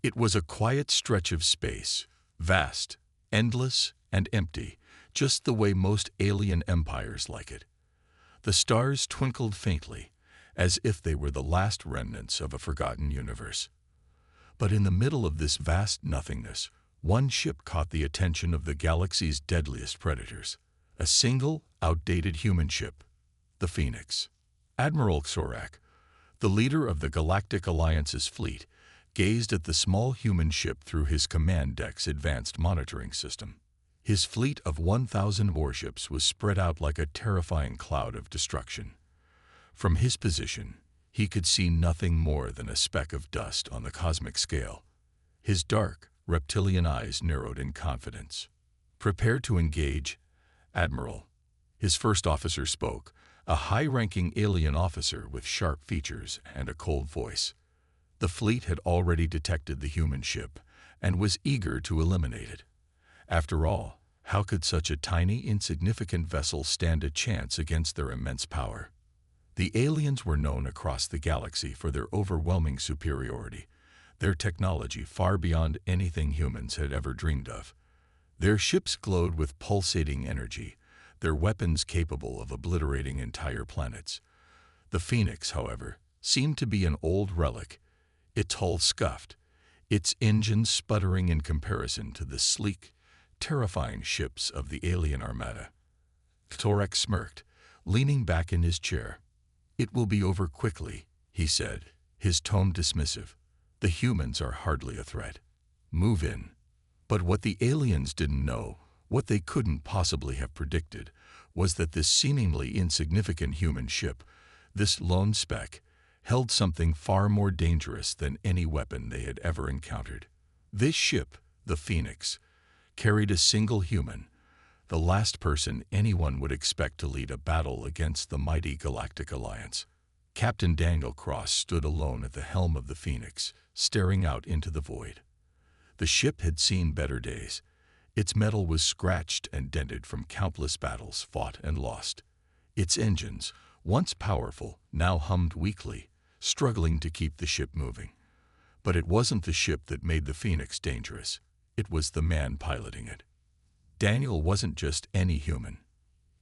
It was a quiet stretch of space, vast, endless, and empty, just the way most alien empires like it. The stars twinkled faintly, as if they were the last remnants of a forgotten universe. But in the middle of this vast nothingness, one ship caught the attention of the galaxy's deadliest predators. A single, outdated human ship, the Phoenix. Admiral Xorak, the leader of the Galactic Alliance's fleet, gazed at the small human ship through his command deck's advanced monitoring system. His fleet of 1,000 warships was spread out like a terrifying cloud of destruction. From his position, he could see nothing more than a speck of dust on the cosmic scale. His dark, reptilian eyes narrowed in confidence. "Prepare to engage, Admiral." His first officer spoke, a high-ranking alien officer with sharp features and a cold voice. The fleet had already detected the human ship and was eager to eliminate it. After all, how could such a tiny, insignificant vessel stand a chance against their immense power? The aliens were known across the galaxy for their overwhelming superiority, their technology far beyond anything humans had ever dreamed of. Their ships glowed with pulsating energy, their weapons capable of obliterating entire planets. The Phoenix, however, seemed to be an old relic, its hull scuffed, its engines sputtering in comparison to the sleek, terrifying ships of the alien armada. Xorak smirked, leaning back in his chair. "It will be over quickly," he said, his tone dismissive. "The humans are hardly a threat. Move in." But what the aliens didn't know, what they couldn't possibly have predicted, was that this seemingly insignificant human ship, this lone speck, held something far more dangerous than any weapon they had ever encountered. This ship, the Phoenix, carried a single human, the last person anyone would expect to lead a battle against the mighty Galactic Alliance. Captain Daniel Cross stood alone at the helm of the Phoenix, staring out into the void. The ship had seen better days. Its metal was scratched and dented from countless battles fought and lost. Its engines, once powerful, now hummed weakly, struggling to keep the ship moving. But it wasn't the ship that made the Phoenix dangerous. It was the man piloting it. Daniel wasn't just any human.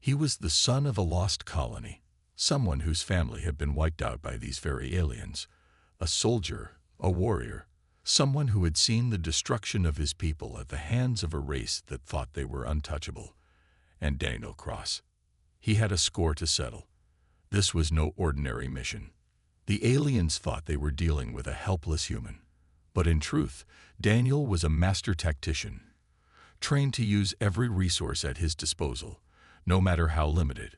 He was the son of a lost colony, someone whose family had been wiped out by these very aliens. A soldier, a warrior, someone who had seen the destruction of his people at the hands of a race that thought they were untouchable. And Daniel Cross. He had a score to settle. This was no ordinary mission. The aliens thought they were dealing with a helpless human. But in truth, Daniel was a master tactician, trained to use every resource at his disposal, no matter how limited.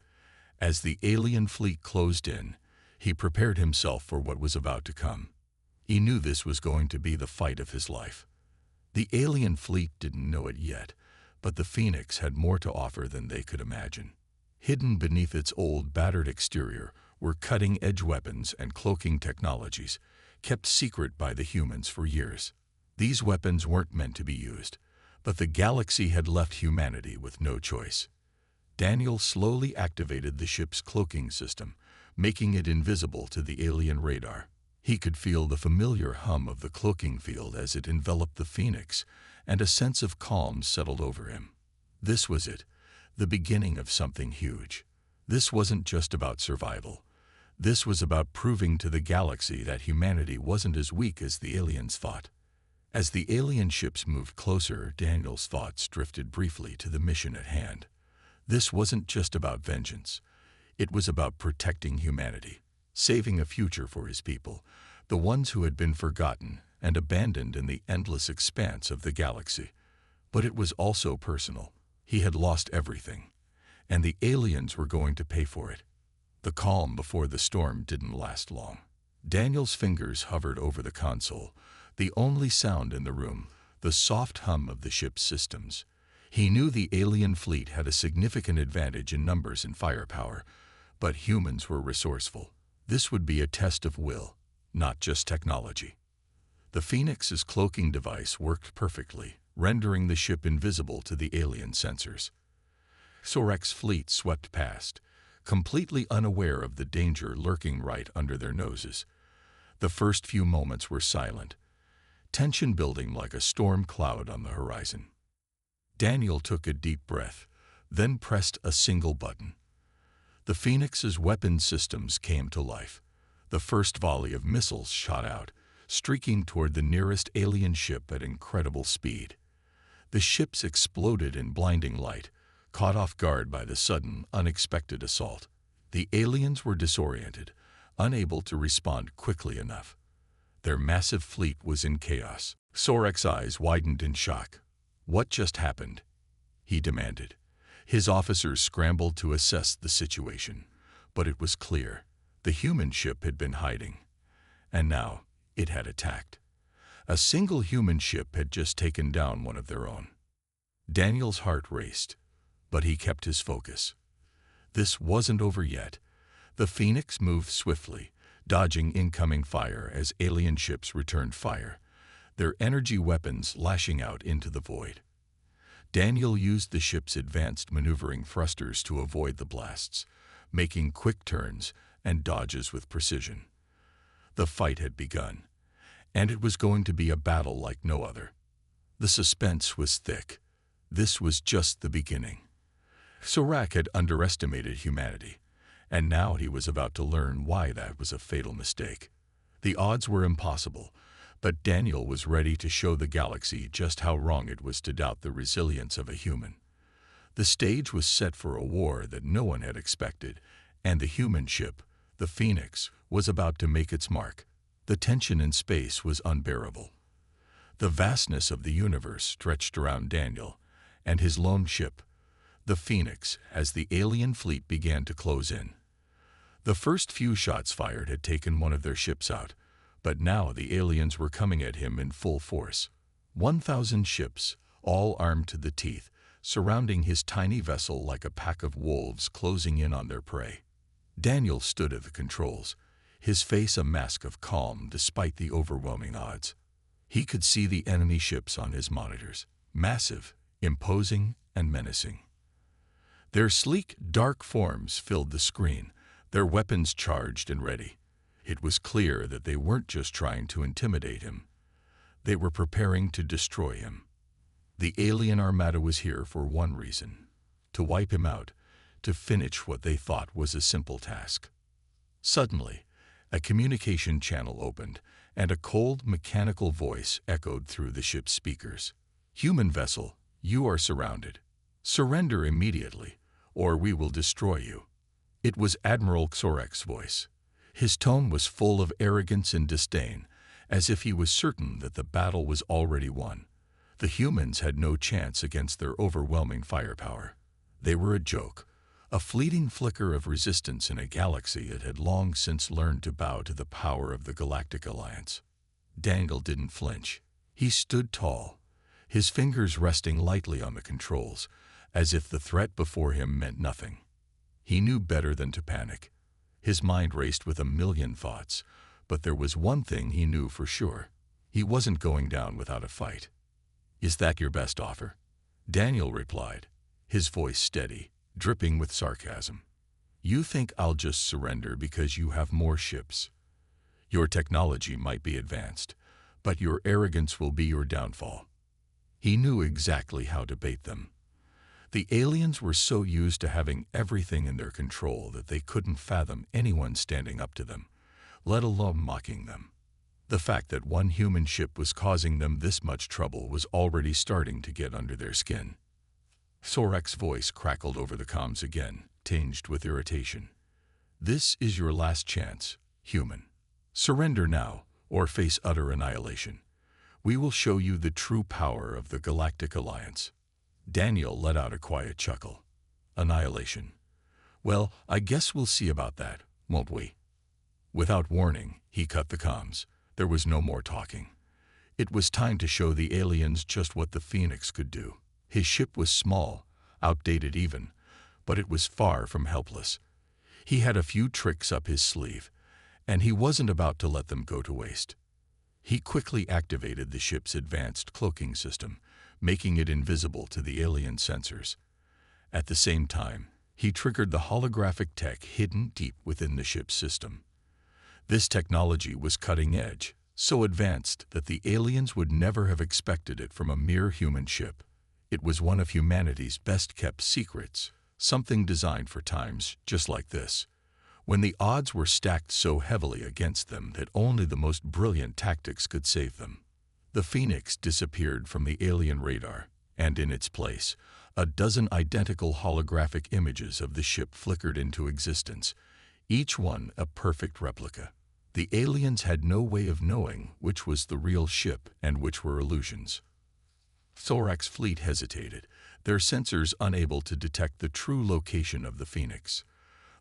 As the alien fleet closed in, he prepared himself for what was about to come. He knew this was going to be the fight of his life. The alien fleet didn't know it yet, but the Phoenix had more to offer than they could imagine. Hidden beneath its old, battered exterior were cutting-edge weapons and cloaking technologies, kept secret by the humans for years. These weapons weren't meant to be used, but the galaxy had left humanity with no choice. Daniel slowly activated the ship's cloaking system, making it invisible to the alien radar. He could feel the familiar hum of the cloaking field as it enveloped the Phoenix, and a sense of calm settled over him. This was it, the beginning of something huge. This wasn't just about survival. This was about proving to the galaxy that humanity wasn't as weak as the aliens thought. As the alien ships moved closer, Daniel's thoughts drifted briefly to the mission at hand. This wasn't just about vengeance. It was about protecting humanity, saving a future for his people, the ones who had been forgotten and abandoned in the endless expanse of the galaxy. But it was also personal. He had lost everything, and the aliens were going to pay for it. The calm before the storm didn't last long. Daniel's fingers hovered over the console, the only sound in the room, the soft hum of the ship's systems. He knew the alien fleet had a significant advantage in numbers and firepower, but humans were resourceful. This would be a test of will, not just technology. The Phoenix's cloaking device worked perfectly, rendering the ship invisible to the alien sensors. Xorak's fleet swept past, completely unaware of the danger lurking right under their noses. The first few moments were silent. tension building like a storm cloud on the horizon. Daniel took a deep breath, then pressed a single button. The Phoenix's weapon systems came to life. The first volley of missiles shot out, streaking toward the nearest alien ship at incredible speed. The ships exploded in blinding light, caught off guard by the sudden, unexpected assault. The aliens were disoriented, unable to respond quickly enough. Their massive fleet was in chaos. Sorek's eyes widened in shock. "What just happened?" he demanded. His officers scrambled to assess the situation, but it was clear. The human ship had been hiding, and now it had attacked. A single human ship had just taken down one of their own. Daniel's heart raced, but he kept his focus. This wasn't over yet. The Phoenix moved swiftly, dodging incoming fire as alien ships returned fire, their energy weapons lashing out into the void. Daniel used the ship's advanced maneuvering thrusters to avoid the blasts, making quick turns and dodges with precision. The fight had begun, and it was going to be a battle like no other. The suspense was thick. This was just the beginning. Sorek had underestimated humanity, and now he was about to learn why that was a fatal mistake. The odds were impossible, but Daniel was ready to show the galaxy just how wrong it was to doubt the resilience of a human. The stage was set for a war that no one had expected, and the human ship, the Phoenix, was about to make its mark. The tension in space was unbearable. The vastness of the universe stretched around Daniel and his lone ship, the Phoenix, as the alien fleet began to close in. The first few shots fired had taken one of their ships out, but now the aliens were coming at him in full force. 1,000 ships, all armed to the teeth, surrounding his tiny vessel like a pack of wolves closing in on their prey. Daniel stood at the controls, his face a mask of calm despite the overwhelming odds. He could see the enemy ships on his monitors, massive, imposing, and menacing. Their sleek, dark forms filled the screen, their weapons charged and ready. It was clear that they weren't just trying to intimidate him. They were preparing to destroy him. The alien armada was here for one reason: to wipe him out, to finish what they thought was a simple task. Suddenly, a communication channel opened, and a cold, mechanical voice echoed through the ship's speakers. "Human vessel, you are surrounded. Surrender immediately, or we will destroy you." It was Admiral Sorek's voice. His tone was full of arrogance and disdain, as if he was certain that the battle was already won. The humans had no chance against their overwhelming firepower. They were a joke, a fleeting flicker of resistance in a galaxy that had long since learned to bow to the power of the Galactic Alliance. Daniel didn't flinch. He stood tall, his fingers resting lightly on the controls, as if the threat before him meant nothing. He knew better than to panic. His mind raced with a million thoughts, but there was one thing he knew for sure. He wasn't going down without a fight. "Is that your best offer?" Daniel replied, his voice steady, dripping with sarcasm. "You think I'll just surrender because you have more ships? Your technology might be advanced, but your arrogance will be your downfall." He knew exactly how to bait them. The aliens were so used to having everything in their control that they couldn't fathom anyone standing up to them, let alone mocking them. The fact that one human ship was causing them this much trouble was already starting to get under their skin. Sorek's voice crackled over the comms again, tinged with irritation. "This is your last chance, human. Surrender now, or face utter annihilation. We will show you the true power of the Galactic Alliance." Daniel let out a quiet chuckle. "Annihilation. Well, I guess we'll see about that, won't we?" Without warning, he cut the comms. There was no more talking. It was time to show the aliens just what the Phoenix could do. His ship was small, outdated even, but it was far from helpless. He had a few tricks up his sleeve, and he wasn't about to let them go to waste. He quickly activated the ship's advanced cloaking system, making it invisible to the alien sensors. At the same time, he triggered the holographic tech hidden deep within the ship's system. This technology was cutting edge, so advanced that the aliens would never have expected it from a mere human ship. It was one of humanity's best-kept secrets, something designed for times just like this, when the odds were stacked so heavily against them that only the most brilliant tactics could save them. The Phoenix disappeared from the alien radar, and in its place, a dozen identical holographic images of the ship flickered into existence, each one a perfect replica. The aliens had no way of knowing which was the real ship and which were illusions. Thorak's fleet hesitated, their sensors unable to detect the true location of the Phoenix.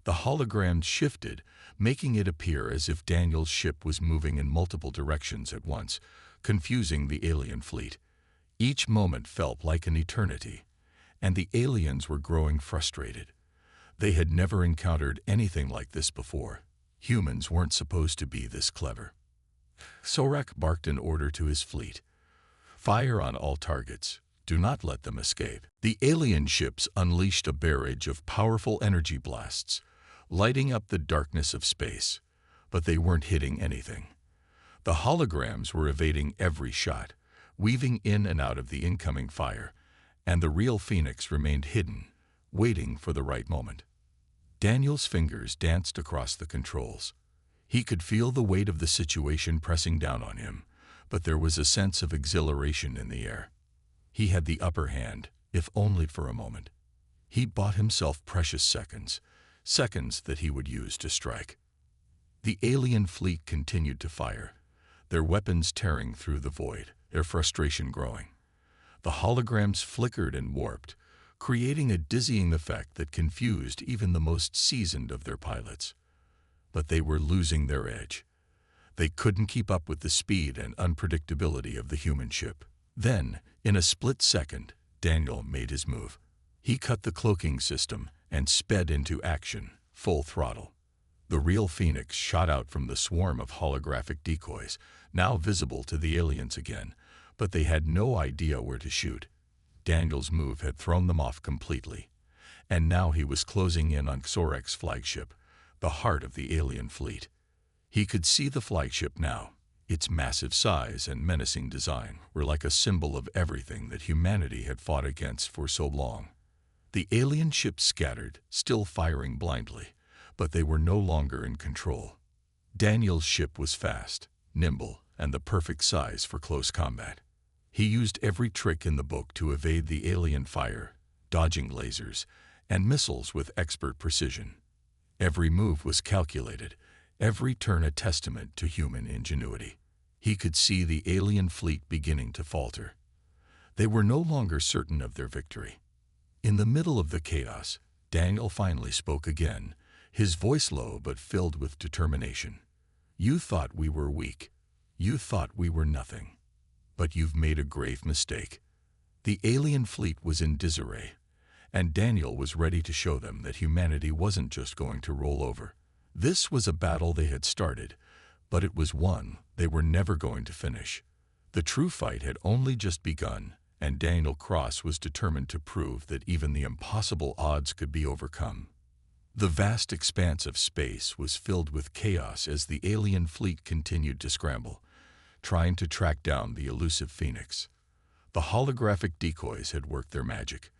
The holograms shifted, making it appear as if Daniel's ship was moving in multiple directions at once, confusing the alien fleet. Each moment felt like an eternity, and the aliens were growing frustrated. They had never encountered anything like this before. Humans weren't supposed to be this clever. Thorak barked an order to his fleet. Fire on all targets. Do not let them escape. The alien ships unleashed a barrage of powerful energy blasts, lighting up the darkness of space, but they weren't hitting anything. The holograms were evading every shot, weaving in and out of the incoming fire, and the real Phoenix remained hidden, waiting for the right moment. Daniel's fingers danced across the controls. He could feel the weight of the situation pressing down on him, but there was a sense of exhilaration in the air. He had the upper hand, if only for a moment. He bought himself precious seconds, seconds that he would use to strike. The alien fleet continued to fire, their weapons tearing through the void, their frustration growing. The holograms flickered and warped, creating a dizzying effect that confused even the most seasoned of their pilots. But they were losing their edge. They couldn't keep up with the speed and unpredictability of the human ship. Then, in a split second, Daniel made his move. He cut the cloaking system and sped into action, full throttle. The real Phoenix shot out from the swarm of holographic decoys, now visible to the aliens again, but they had no idea where to shoot. Daniel's move had thrown them off completely, and now he was closing in on Thorak's flagship, the heart of the alien fleet. He could see the flagship now. Its massive size and menacing design were like a symbol of everything that humanity had fought against for so long. The alien ships scattered, still firing blindly, but they were no longer in control. Daniel's ship was fast, nimble, and the perfect size for close combat. He used every trick in the book to evade the alien fire, dodging lasers and missiles with expert precision. Every move was calculated, every turn a testament to human ingenuity. He could see the alien fleet beginning to falter. They were no longer certain of their victory. In the middle of the chaos, Daniel finally spoke again, his voice low but filled with determination. "You thought we were weak. You thought we were nothing. But you've made a grave mistake." The alien fleet was in disarray, and Daniel was ready to show them that humanity wasn't just going to roll over. This was a battle they had started, but it was one they were never going to finish. The true fight had only just begun, and Daniel Cross was determined to prove that even the impossible odds could be overcome. The vast expanse of space was filled with chaos as the alien fleet continued to scramble, trying to track down the elusive Phoenix. The holographic decoys had worked their magic,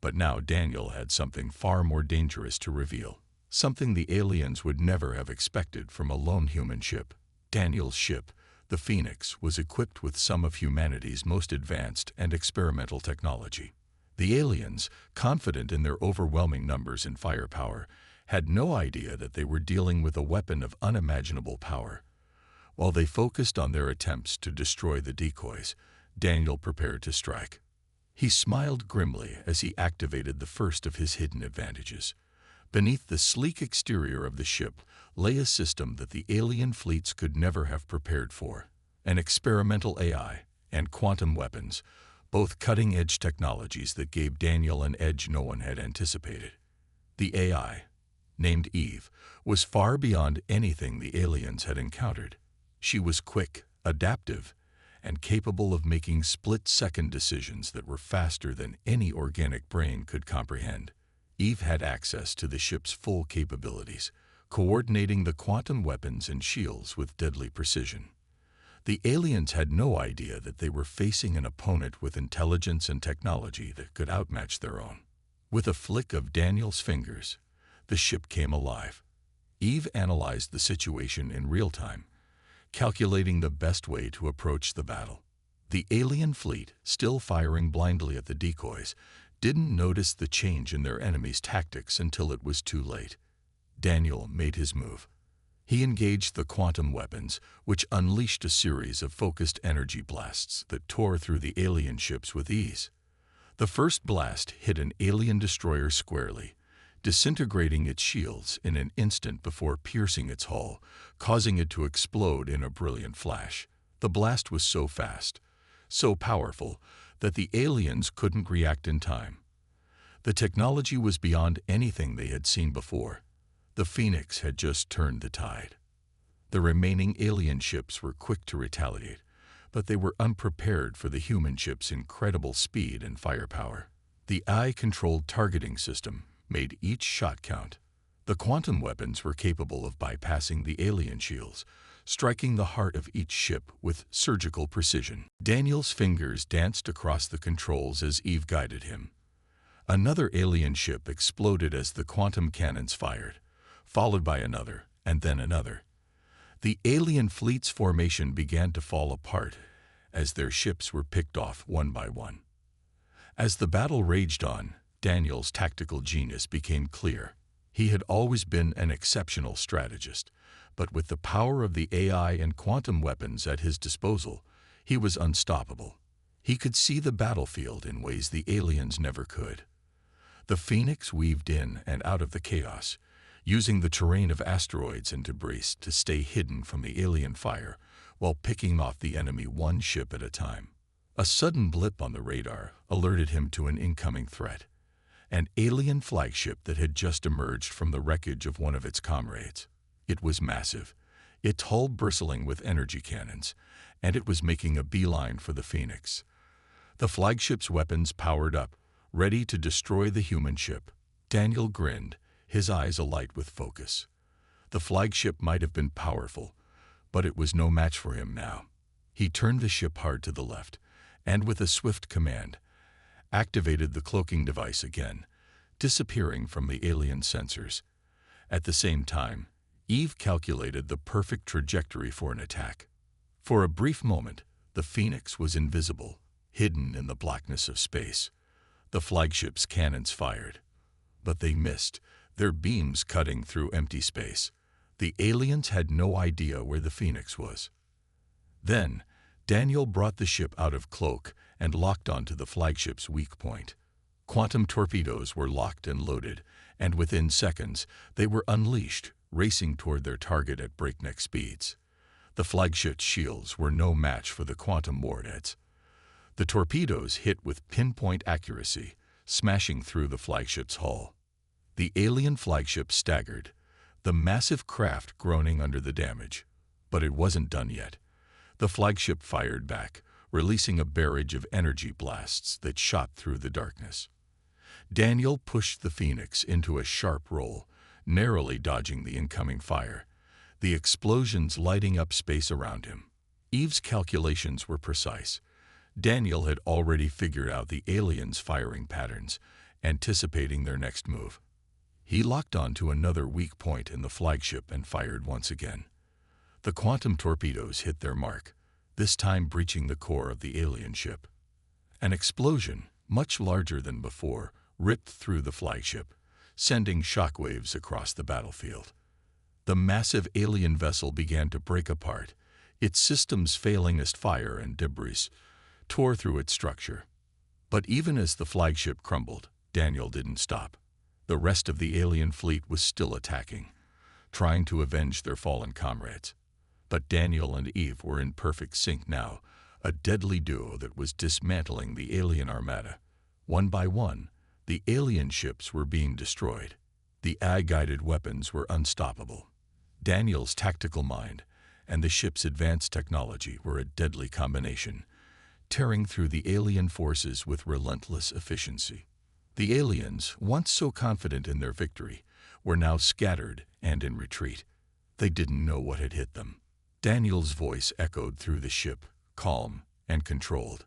but now Daniel had something far more dangerous to reveal, something the aliens would never have expected from a lone human ship. Daniel's ship, the Phoenix, was equipped with some of humanity's most advanced and experimental technology. The aliens, confident in their overwhelming numbers and firepower, had no idea that they were dealing with a weapon of unimaginable power. While they focused on their attempts to destroy the decoys, Daniel prepared to strike. He smiled grimly as he activated the first of his hidden advantages. Beneath the sleek exterior of the ship lay a system that the alien fleets could never have prepared for: an experimental AI and quantum weapons, both cutting-edge technologies that gave Daniel an edge no one had anticipated. The AI, named Eve, was far beyond anything the aliens had encountered. She was quick, adaptive, and capable of making split-second decisions that were faster than any organic brain could comprehend. Eve had access to the ship's full capabilities, coordinating the quantum weapons and shields with deadly precision. The aliens had no idea that they were facing an opponent with intelligence and technology that could outmatch their own. With a flick of Daniel's fingers, the ship came alive. Eve analyzed the situation in real time, calculating the best way to approach the battle. The alien fleet, still firing blindly at the decoys, didn't notice the change in their enemy's tactics until it was too late. Daniel made his move. He engaged the quantum weapons, which unleashed a series of focused energy blasts that tore through the alien ships with ease. The first blast hit an alien destroyer squarely, disintegrating its shields in an instant before piercing its hull, causing it to explode in a brilliant flash. The blast was so fast, so powerful, that the aliens couldn't react in time. The technology was beyond anything they had seen before. The Phoenix had just turned the tide. The remaining alien ships were quick to retaliate, but they were unprepared for the human ship's incredible speed and firepower. The AI-controlled targeting system made each shot count. The quantum weapons were capable of bypassing the alien shields, striking the heart of each ship with surgical precision. Daniel's fingers danced across the controls as Eve guided him. Another alien ship exploded as the quantum cannons fired, followed by another, and then another. The alien fleet's formation began to fall apart as their ships were picked off one by one. As the battle raged on, Daniel's tactical genius became clear. He had always been an exceptional strategist, but with the power of the AI and quantum weapons at his disposal, he was unstoppable. He could see the battlefield in ways the aliens never could. The Phoenix weaved in and out of the chaos, using the terrain of asteroids and debris to stay hidden from the alien fire while picking off the enemy one ship at a time. A sudden blip on the radar alerted him to an incoming threat, an alien flagship that had just emerged from the wreckage of one of its comrades. It was massive, its hull bristling with energy cannons, and it was making a beeline for the Phoenix. The flagship's weapons powered up, ready to destroy the human ship. Daniel grinned, his eyes alight with focus. The flagship might have been powerful, but it was no match for him now. He turned the ship hard to the left, and with a swift command, activated the cloaking device again, disappearing from the alien sensors. At the same time, Eve calculated the perfect trajectory for an attack. For a brief moment, the Phoenix was invisible, hidden in the blackness of space. The flagship's cannons fired, but they missed, their beams cutting through empty space. The aliens had no idea where the Phoenix was. Then, Daniel brought the ship out of cloak and locked onto the flagship's weak point. Quantum torpedoes were locked and loaded, and within seconds, they were unleashed, racing toward their target at breakneck speeds. The flagship's shields were no match for the quantum warheads. The torpedoes hit with pinpoint accuracy, smashing through the flagship's hull. The alien flagship staggered, the massive craft groaning under the damage. But it wasn't done yet. The flagship fired back, releasing a barrage of energy blasts that shot through the darkness. Daniel pushed the Phoenix into a sharp roll, narrowly dodging the incoming fire, the explosions lighting up space around him. Eve's calculations were precise. Daniel had already figured out the aliens' firing patterns, anticipating their next move. He locked onto another weak point in the flagship and fired once again. The quantum torpedoes hit their mark, this time breaching the core of the alien ship. An explosion, much larger than before, ripped through the flagship, sending shockwaves across the battlefield. The massive alien vessel began to break apart, its systems failing as fire and debris tore through its structure. But even as the flagship crumbled, Daniel didn't stop. The rest of the alien fleet was still attacking, trying to avenge their fallen comrades. But Daniel and Eve were in perfect sync now, a deadly duo that was dismantling the alien armada. One by one, the alien ships were being destroyed. The AI-guided weapons were unstoppable. Daniel's tactical mind and the ship's advanced technology were a deadly combination, tearing through the alien forces with relentless efficiency. The aliens, once so confident in their victory, were now scattered and in retreat. They didn't know what had hit them. Daniel's voice echoed through the ship, calm and controlled.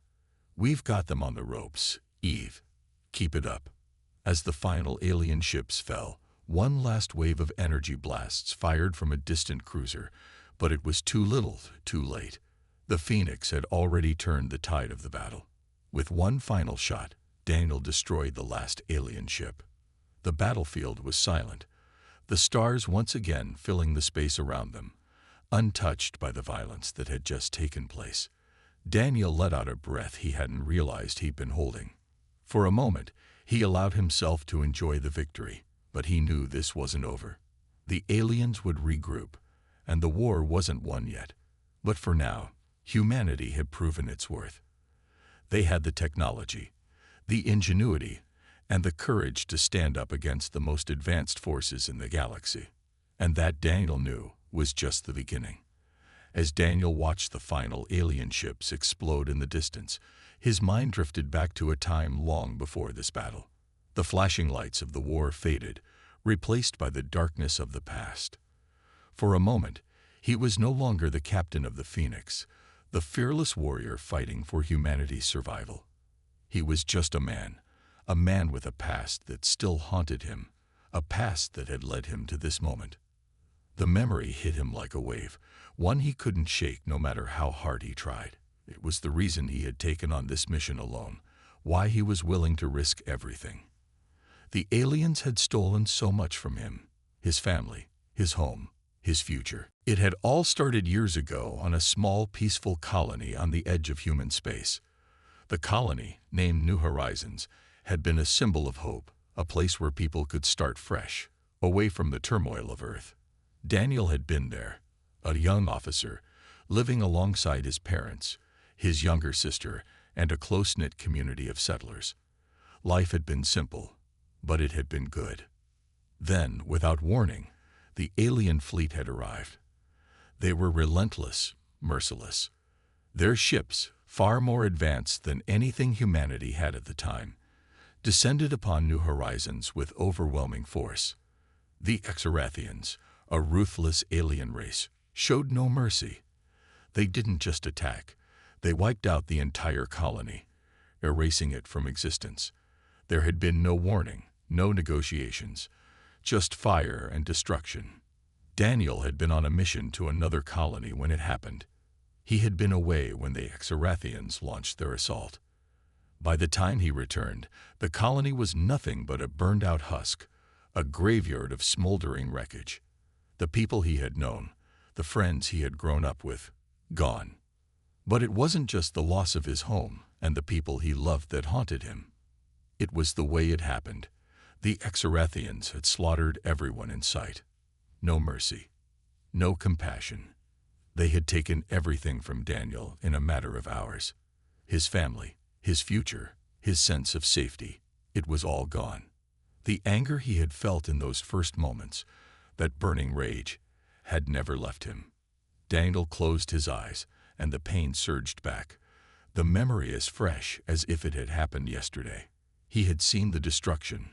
"We've got them on the ropes, Eve. Keep it up." As the final alien ships fell, one last wave of energy blasts fired from a distant cruiser, but it was too little, too late. The Phoenix had already turned the tide of the battle. With one final shot, Daniel destroyed the last alien ship. The battlefield was silent, the stars once again filling the space around them, untouched by the violence that had just taken place. Daniel let out a breath he hadn't realized he'd been holding. For a moment, he allowed himself to enjoy the victory, but he knew this wasn't over. The aliens would regroup, and the war wasn't won yet. But for now, humanity had proven its worth. They had the technology, the ingenuity, and the courage to stand up against the most advanced forces in the galaxy. And that, Daniel knew, was just the beginning. As Daniel watched the final alien ships explode in the distance, his mind drifted back to a time long before this battle. The flashing lights of the war faded, replaced by the darkness of the past. For a moment, he was no longer the captain of the Phoenix, the fearless warrior fighting for humanity's survival. He was just a man with a past that still haunted him, a past that had led him to this moment. The memory hit him like a wave, one he couldn't shake no matter how hard he tried. It was the reason he had taken on this mission alone, why he was willing to risk everything. The aliens had stolen so much from him, his family, his home, his future. It had all started years ago on a small, peaceful colony on the edge of human space. The colony, named New Horizons, had been a symbol of hope, a place where people could start fresh, away from the turmoil of Earth. Daniel had been there, a young officer, living alongside his parents, his younger sister, and a close-knit community of settlers. Life had been simple, but it had been good. Then, without warning, the alien fleet had arrived. They were relentless, merciless. Their ships, far more advanced than anything humanity had at the time, descended upon New Horizons with overwhelming force. The Exarathians, a ruthless alien race, showed no mercy. They didn't just attack, they wiped out the entire colony, erasing it from existence. There had been no warning, no negotiations, just fire and destruction. Daniel had been on a mission to another colony when it happened. He had been away when the Exarathians launched their assault. By the time he returned, the colony was nothing but a burned-out husk, a graveyard of smoldering wreckage. The people he had known, the friends he had grown up with, gone. But it wasn't just the loss of his home and the people he loved that haunted him. It was the way it happened. The Exarathians had slaughtered everyone in sight. No mercy, no compassion. They had taken everything from Daniel in a matter of hours. His family, his future, his sense of safety, it was all gone. The anger he had felt in those first moments, that burning rage, had never left him. Daniel closed his eyes, and the pain surged back, the memory as fresh as if it had happened yesterday. He had seen the destruction,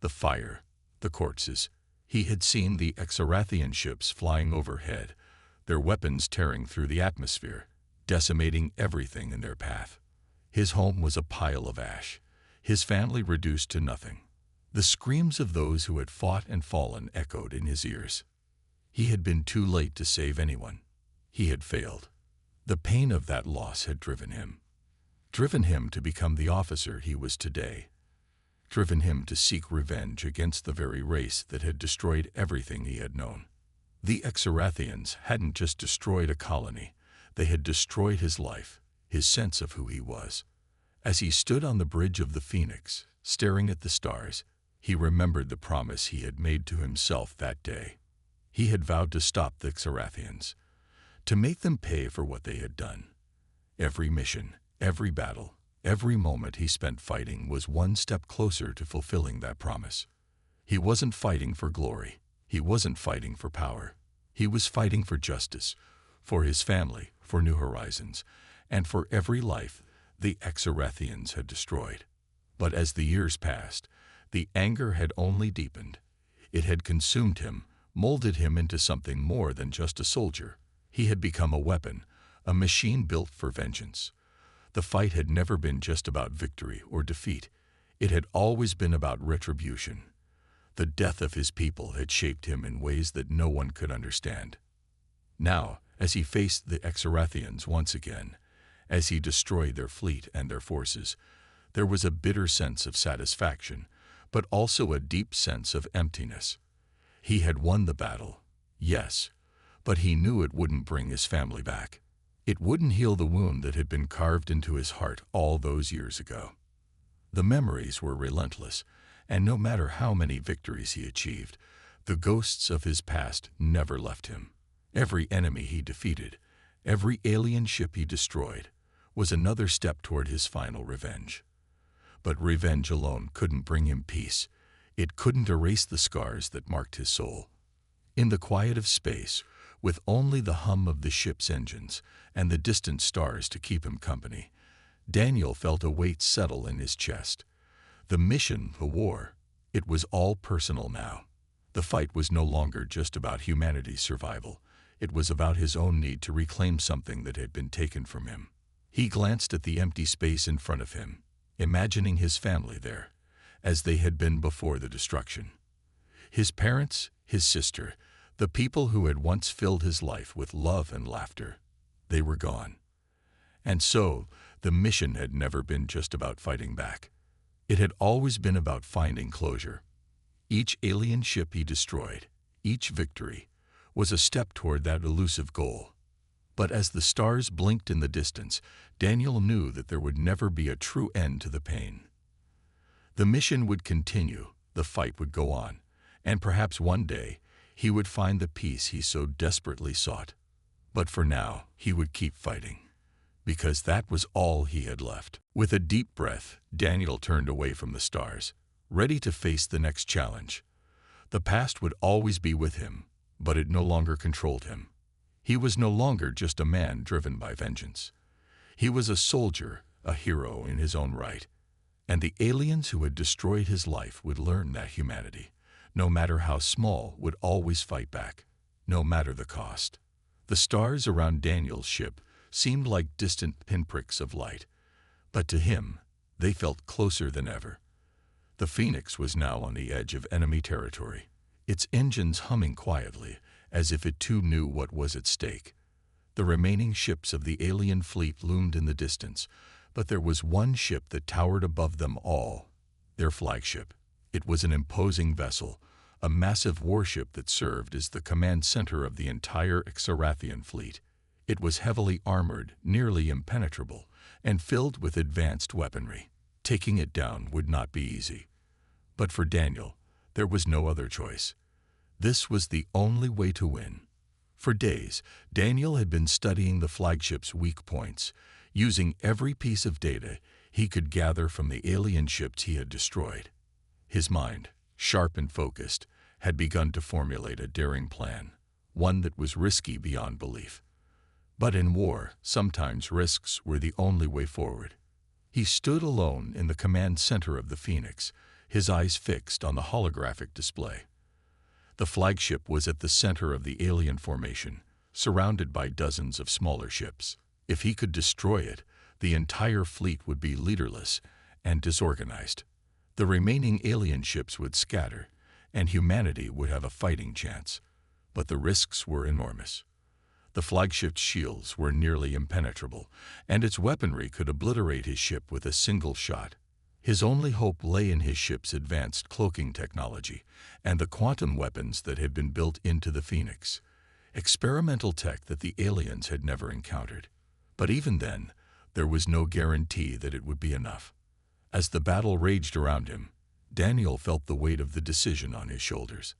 the fire, the corpses. He had seen the Exarathian ships flying overhead, their weapons tearing through the atmosphere, decimating everything in their path. His home was a pile of ash, his family reduced to nothing. The screams of those who had fought and fallen echoed in his ears. He had been too late to save anyone. He had failed. The pain of that loss had driven him to become the officer he was today, driven him to seek revenge against the very race that had destroyed everything he had known. The Exarathians hadn't just destroyed a colony, they had destroyed his life, his sense of who he was. As he stood on the bridge of the Phoenix, staring at the stars, he remembered the promise he had made to himself that day. He had vowed to stop the Exarathians, to make them pay for what they had done. Every mission, every battle, every moment he spent fighting was one step closer to fulfilling that promise. He wasn't fighting for glory. He wasn't fighting for power. He was fighting for justice, for his family, for New Horizons, and for every life the Exarathians had destroyed. But as the years passed, the anger had only deepened. It had consumed him, molded him into something more than just a soldier. He had become a weapon, a machine built for vengeance. The fight had never been just about victory or defeat. It had always been about retribution. The death of his people had shaped him in ways that no one could understand. Now, as he faced the Exarathians once again, as he destroyed their fleet and their forces, there was a bitter sense of satisfaction, but also a deep sense of emptiness. He had won the battle, yes, but he knew it wouldn't bring his family back. It wouldn't heal the wound that had been carved into his heart all those years ago. The memories were relentless, and no matter how many victories he achieved, the ghosts of his past never left him. Every enemy he defeated, every alien ship he destroyed, was another step toward his final revenge. But revenge alone couldn't bring him peace. It couldn't erase the scars that marked his soul. In the quiet of space, with only the hum of the ship's engines and the distant stars to keep him company, Daniel felt a weight settle in his chest. The mission, the war, it was all personal now. The fight was no longer just about humanity's survival. It was about his own need to reclaim something that had been taken from him. He glanced at the empty space in front of him, imagining his family there, as they had been before the destruction. His parents, his sister, the people who had once filled his life with love and laughter, they were gone. And so, the mission had never been just about fighting back. It had always been about finding closure. Each alien ship he destroyed, each victory, was a step toward that elusive goal. But as the stars blinked in the distance, Daniel knew that there would never be a true end to the pain. The mission would continue, the fight would go on, and perhaps one day he would find the peace he so desperately sought. But for now, he would keep fighting, because that was all he had left. With a deep breath, Daniel turned away from the stars, ready to face the next challenge. The past would always be with him, but it no longer controlled him. He was no longer just a man driven by vengeance. He was a soldier, a hero in his own right. And the aliens who had destroyed his life would learn that humanity, no matter how small, would always fight back, no matter the cost. The stars around Daniel's ship seemed like distant pinpricks of light, but to him, they felt closer than ever. The Phoenix was now on the edge of enemy territory, its engines humming quietly, as if it too knew what was at stake. The remaining ships of the alien fleet loomed in the distance, but there was one ship that towered above them all, their flagship. It was an imposing vessel, a massive warship that served as the command center of the entire Exarathian fleet. It was heavily armored, nearly impenetrable, and filled with advanced weaponry. Taking it down would not be easy. But for Daniel, there was no other choice. This was the only way to win. For days, Daniel had been studying the flagship's weak points, using every piece of data he could gather from the alien ships he had destroyed. His mind, sharp and focused, had begun to formulate a daring plan, one that was risky beyond belief. But in war, sometimes risks were the only way forward. He stood alone in the command center of the Phoenix, his eyes fixed on the holographic display. The flagship was at the center of the alien formation, surrounded by dozens of smaller ships. If he could destroy it, the entire fleet would be leaderless and disorganized. The remaining alien ships would scatter, and humanity would have a fighting chance. But the risks were enormous. The flagship's shields were nearly impenetrable, and its weaponry could obliterate his ship with a single shot. His only hope lay in his ship's advanced cloaking technology and the quantum weapons that had been built into the Phoenix, experimental tech that the aliens had never encountered. But even then, there was no guarantee that it would be enough. As the battle raged around him, Daniel felt the weight of the decision on his shoulders.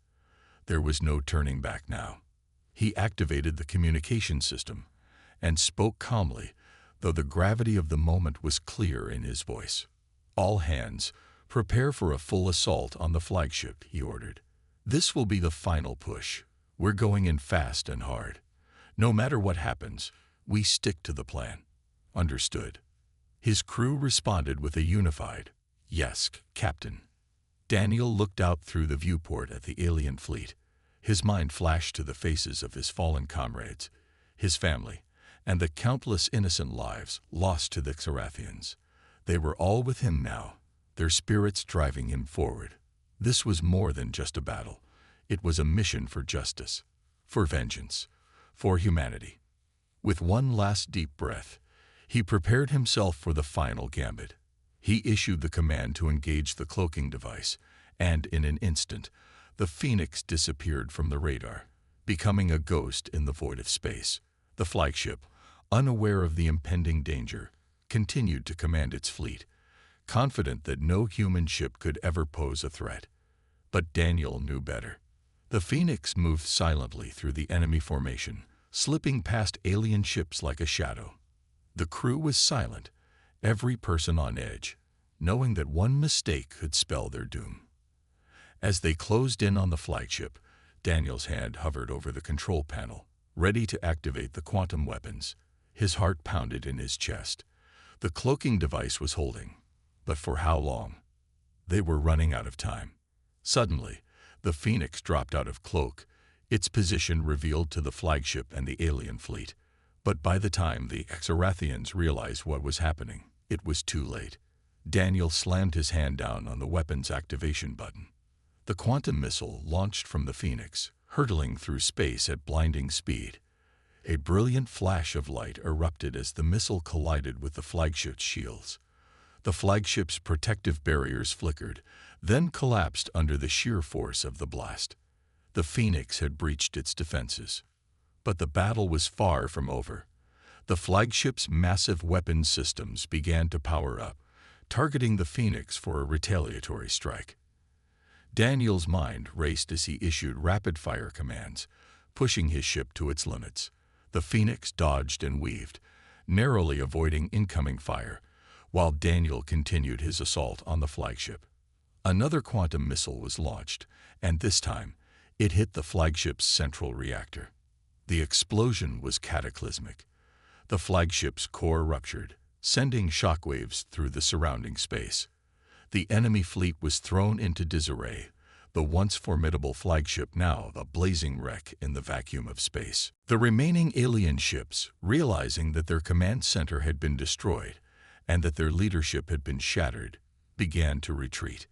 There was no turning back now. He activated the communication system and spoke calmly, though the gravity of the moment was clear in his voice. "All hands, prepare for a full assault on the flagship," he ordered. "This will be the final push. We're going in fast and hard. No matter what happens, we stick to the plan." "Understood." His crew responded with a unified, "Yes, Captain." Daniel looked out through the viewport at the alien fleet. His mind flashed to the faces of his fallen comrades. his family, and the countless innocent lives lost to the Xarathians. They were all with him now, their spirits driving him forward. This was more than just a battle. It was a mission for justice, for vengeance, for humanity. With one last deep breath, he prepared himself for the final gambit. He issued the command to engage the cloaking device, and in an instant, the Phoenix disappeared from the radar, becoming a ghost in the void of space. The flagship, unaware of the impending danger, continued to command its fleet, confident that no human ship could ever pose a threat. But Daniel knew better. The Phoenix moved silently through the enemy formation, slipping past alien ships like a shadow. The crew was silent, every person on edge, knowing that one mistake could spell their doom. As they closed in on the flagship, Daniel's hand hovered over the control panel, ready to activate the quantum weapons. His heart pounded in his chest. The cloaking device was holding, but for how long? They were running out of time. Suddenly, the Phoenix dropped out of cloak, its position revealed to the flagship and the alien fleet. But by the time the Xarathians realized what was happening, it was too late. Daniel slammed his hand down on the weapon's activation button. The quantum missile launched from the Phoenix, hurtling through space at blinding speed. A brilliant flash of light erupted as the missile collided with the flagship's shields. The flagship's protective barriers flickered, then collapsed under the sheer force of the blast. The Phoenix had breached its defenses. But the battle was far from over. The flagship's massive weapons systems began to power up, targeting the Phoenix for a retaliatory strike. Daniel's mind raced as he issued rapid-fire commands, pushing his ship to its limits. The Phoenix dodged and weaved, narrowly avoiding incoming fire, while Daniel continued his assault on the flagship. Another quantum missile was launched, and this time, it hit the flagship's central reactor. The explosion was cataclysmic. The flagship's core ruptured, sending shockwaves through the surrounding space. The enemy fleet was thrown into disarray, the once formidable flagship now a blazing wreck in the vacuum of space. The remaining alien ships, realizing that their command center had been destroyed and that their leadership had been shattered, began to retreat.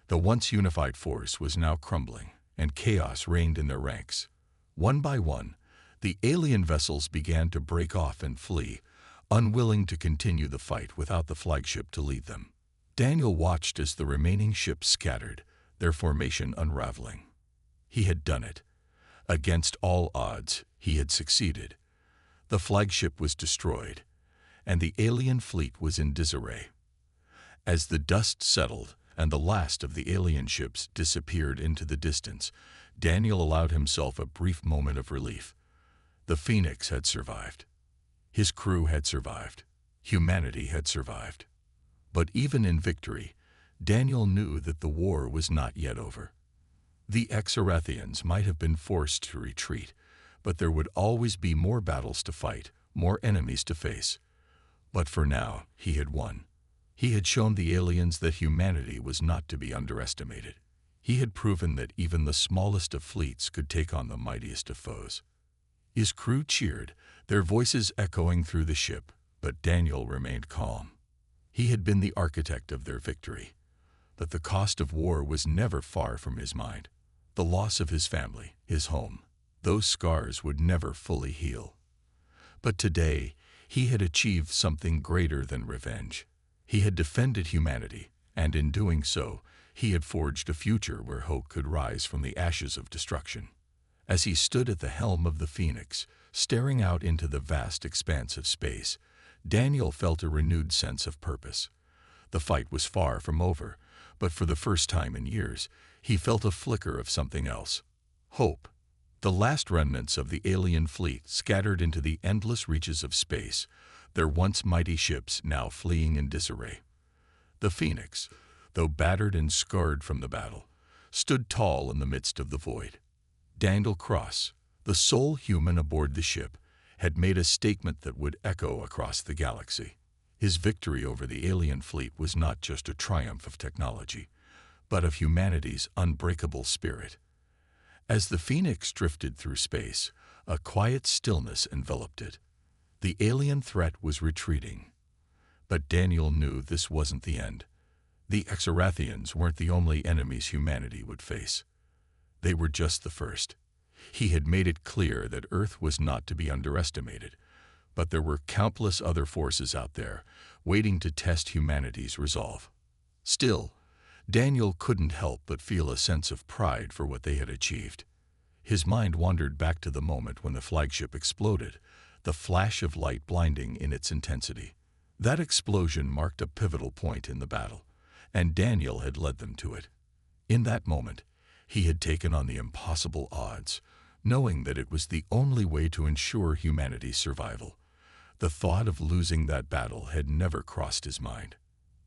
The once unified force was now crumbling, and chaos reigned in their ranks. One by one, the alien vessels began to break off and flee, unwilling to continue the fight without the flagship to lead them. Daniel watched as the remaining ships scattered, their formation unraveling. He had done it. Against all odds, he had succeeded. The flagship was destroyed, and the alien fleet was in disarray. As the dust settled and the last of the alien ships disappeared into the distance, Daniel allowed himself a brief moment of relief. The Phoenix had survived. His crew had survived. Humanity had survived. But even in victory, Daniel knew that the war was not yet over. The Xarathians might have been forced to retreat, but there would always be more battles to fight, more enemies to face. But for now, he had won. He had shown the aliens that humanity was not to be underestimated. He had proven that even the smallest of fleets could take on the mightiest of foes. His crew cheered, their voices echoing through the ship, but Daniel remained calm. He had been the architect of their victory. But the cost of war was never far from his mind. The loss of his family, his home, those scars would never fully heal. But today, he had achieved something greater than revenge. He had defended humanity, and in doing so, he had forged a future where hope could rise from the ashes of destruction. As he stood at the helm of the Phoenix, staring out into the vast expanse of space, Daniel felt a renewed sense of purpose. The fight was far from over, but for the first time in years, he felt a flicker of something else. Hope. The last remnants of the alien fleet scattered into the endless reaches of space, their once mighty ships now fleeing in disarray. The Phoenix, though battered and scarred from the battle, stood tall in the midst of the void. Daniel Cross, the sole human aboard the ship, had made a statement that would echo across the galaxy. His victory over the alien fleet was not just a triumph of technology, but of humanity's unbreakable spirit. As the Phoenix drifted through space, A quiet stillness enveloped it. The alien threat was retreating. But Daniel knew this wasn't the end. The Exarathians weren't the only enemies humanity would face. They were just the first. He had made it clear that Earth was not to be underestimated, but there were countless other forces out there, waiting to test humanity's resolve. Still, Daniel couldn't help but feel a sense of pride for what they had achieved. His mind wandered back to the moment when the flagship exploded, the flash of light blinding in its intensity. That explosion marked a pivotal point in the battle, and Daniel had led them to it. In that moment, he had taken on the impossible odds, knowing that it was the only way to ensure humanity's survival. The thought of losing that battle had never crossed his mind.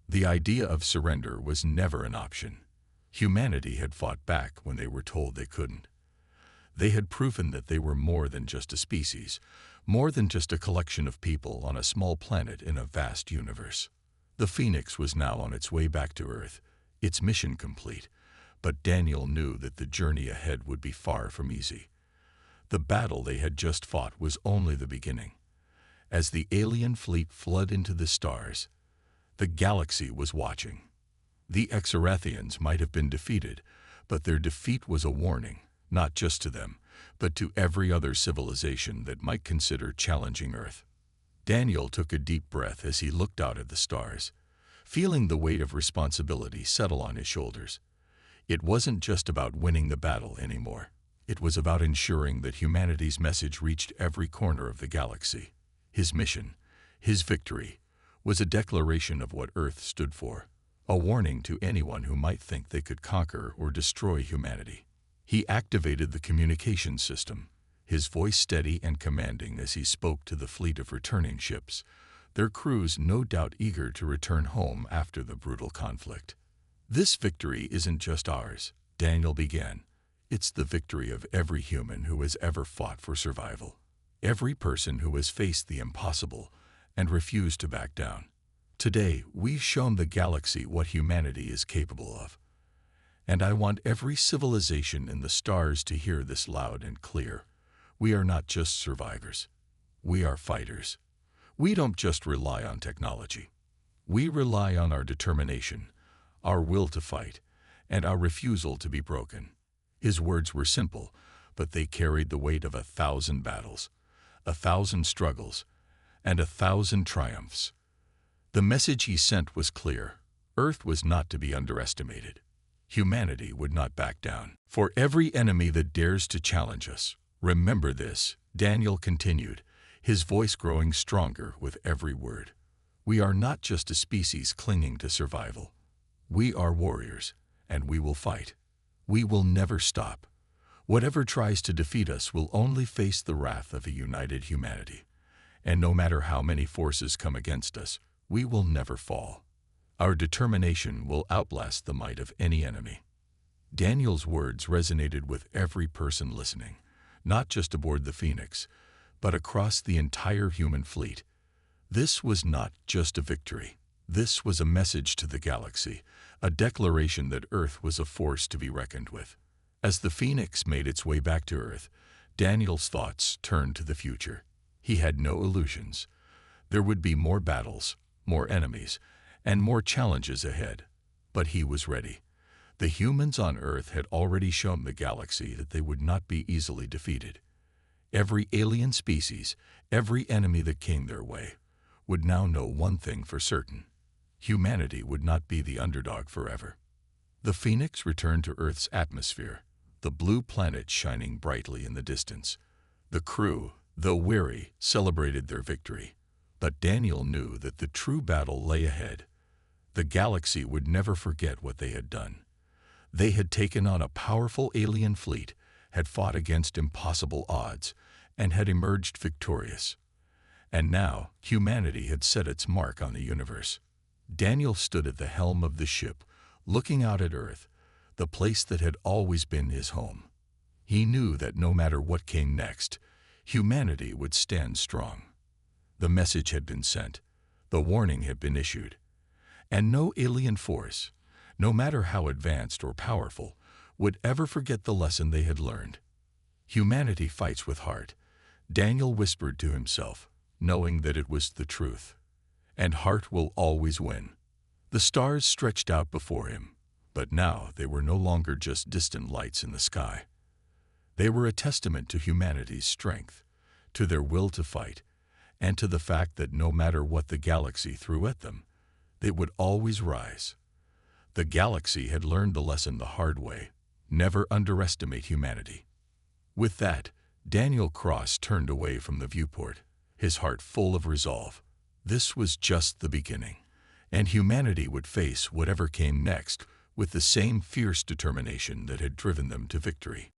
The idea of surrender was never an option. Humanity had fought back when they were told they couldn't. They had proven that they were more than just a species, more than just a collection of people on a small planet in a vast universe. The Phoenix was now on its way back to Earth, its mission complete, but Daniel knew that the journey ahead would be far from easy. The battle they had just fought was only the beginning. As the alien fleet flooded into the stars, the galaxy was watching. The Exarathians might have been defeated, but their defeat was a warning, not just to them, but to every other civilization that might consider challenging Earth. Daniel took a deep breath as he looked out at the stars, feeling the weight of responsibility settle on his shoulders. It wasn't just about winning the battle anymore. It was about ensuring that humanity's message reached every corner of the galaxy. His mission, his victory, was a declaration of what Earth stood for, a warning to anyone who might think they could conquer or destroy humanity. He activated the communication system, his voice steady and commanding as he spoke to the fleet of returning ships, their crews no doubt eager to return home after the brutal conflict. "This victory isn't just ours," Daniel began. "It's the victory of every human who has ever fought for survival. Every person who has faced the impossible and refused to back down. Today, we've shown the galaxy what humanity is capable of. And I want every civilization in the stars to hear this loud and clear. We are not just survivors. We are fighters. We don't just rely on technology. We rely on our determination, our will to fight, and our refusal to be broken." His words were simple, but they carried the weight of 1,000 battles, 1,000 struggles, and 1,000 triumphs. The message he sent was clear. Earth was not to be underestimated. Humanity would not back down. "For every enemy that dares to challenge us, remember this," Daniel continued, his voice growing stronger with every word. "We are not just a species clinging to survival. We are warriors, and we will fight. We will never stop. Whatever tries to defeat us will only face the wrath of a united humanity. And no matter how many forces come against us, we will never fall. Our determination will outlast the might of any enemy." Daniel's words resonated with every person listening, not just aboard the Phoenix, but across the entire human fleet. This was not just a victory. This was a message to the galaxy, a declaration that Earth was a force to be reckoned with. As the Phoenix made its way back to Earth, Daniel's thoughts turned to the future. He had no illusions. There would be more battles, more enemies, and more challenges ahead. But he was ready. The humans on Earth had already shown the galaxy that they would not be easily defeated. Every alien species, every enemy that came their way, would now know one thing for certain. Humanity would not be the underdog forever. The Phoenix returned to Earth's atmosphere, the blue planet shining brightly in the distance. The crew, though weary, celebrated their victory. But Daniel knew that the true battle lay ahead. The galaxy would never forget what they had done. They had taken on a powerful alien fleet, had fought against impossible odds, and had emerged victorious. And now, humanity had set its mark on the universe. Daniel stood at the helm of the ship, looking out at Earth, the place that had always been his home. He knew that no matter what came next, humanity would stand strong. The message had been sent, the warning had been issued, and no alien force, no matter how advanced or powerful, would ever forget the lesson they had learned. Humanity fights with heart, Daniel whispered to himself, knowing that it was the truth. And heart will always win. The stars stretched out before him, but now they were no longer just distant lights in the sky. They were a testament to humanity's strength, to their will to fight, and to the fact that no matter what the galaxy threw at them, they would always rise. The galaxy had learned the lesson the hard way: never underestimate humanity. With that, Daniel Cross turned away from the viewport, his heart full of resolve. This was just the beginning, and humanity would face whatever came next with the same fierce determination that had driven them to victory.